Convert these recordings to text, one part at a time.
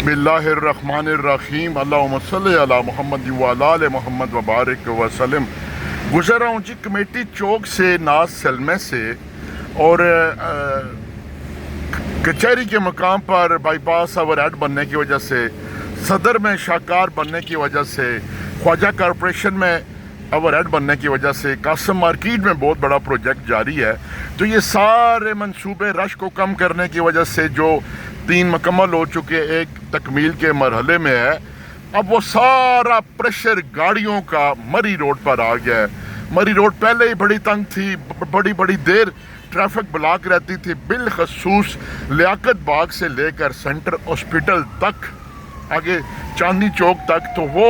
बिस्मिल्लाह अर्रहमान अर्रहीम अल्लाहुम्मा सल्ली अला मोहम्मद व अला आले मोहम्मद व बारिक वसल्लम। गुज़र रहा हूँ जी कमेटी चौक से नाज सलमे से, और कचहरी के मकाम पर बाईपास ओवरहेड बनने की वजह से, सदर में शाहकार बनने की वजह से, ख्वाजा कॉरपोरेशन में ओवरहेड बनने की वजह से, कासम मार्केट में बहुत बड़ा प्रोजेक्ट जारी है। तो ये सारे मंसूबे रश को कम करने की वजह से जो 3 मुकम्मल हो चुके, एक तकमील के मरहले में है, अब वो सारा प्रेशर गाड़ियों का मरी रोड पर आ गया है। मरी रोड पहले ही बड़ी तंग थी, बड़ी बड़ी देर ट्रैफिक ब्लॉक रहती थी, बिलखसूस लियाकत बाग से लेकर सेंटर हॉस्पिटल तक, आगे चांदनी चौक तक। तो वो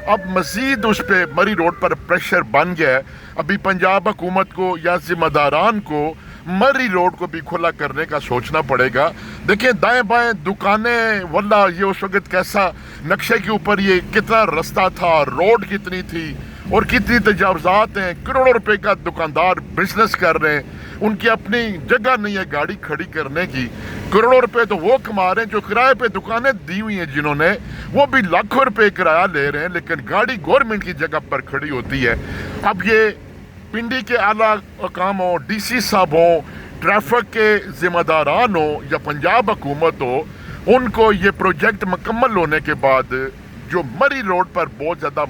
अब मज़ीद उस पर मरी रोड पर प्रेशर बन गया है। अभी पंजाब हुकूमत को या ज़िम्मेदारान को मरी रोड को भी खुला करने का सोचना पड़ेगा। देखिए दाएं बाएं दुकानें, वल्ला ये उस वक्त कैसा नक्शे के ऊपर ये कितना रास्ता था, रोड कितनी थी और कितनी तजावज़ात हैं। करोड़ों रुपए का दुकानदार बिजनेस कर रहे हैं, उनकी अपनी जगह नहीं है गाड़ी खड़ी करने की। करोड़ों रुपए तो वो कमा रहे हैं जो किराए पे दुकानें दी हुई हैं, जिन्होंने, वो भी लाखों रुपए किराया ले रहे हैं, लेकिन गाड़ी गवर्नमेंट की जगह पर खड़ी होती है। अब ये पिंडी के आला अकाम हो, DC साहब हो, ट्रैफिक के ज़िम्मेदारान हो या पंजाब हुकूमत हो, उनको ये प्रोजेक्ट मुकम्मल होने के बाद जो मरी रोड पर बहुत ज़्यादा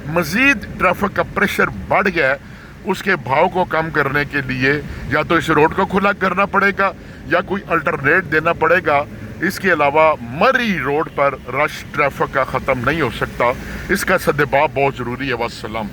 मज़ीद ट्रैफिक का प्रेशर बढ़ गया है, उसके भाव को कम करने के लिए या तो इस रोड को खुला करना पड़ेगा या कोई अल्टरनेट देना पड़ेगा। इसके अलावा मरी रोड पर रश ट्रैफिक का ख़त्म नहीं हो सकता। इसका सद्देबाब बहुत ज़रूरी है। वस्सलाम।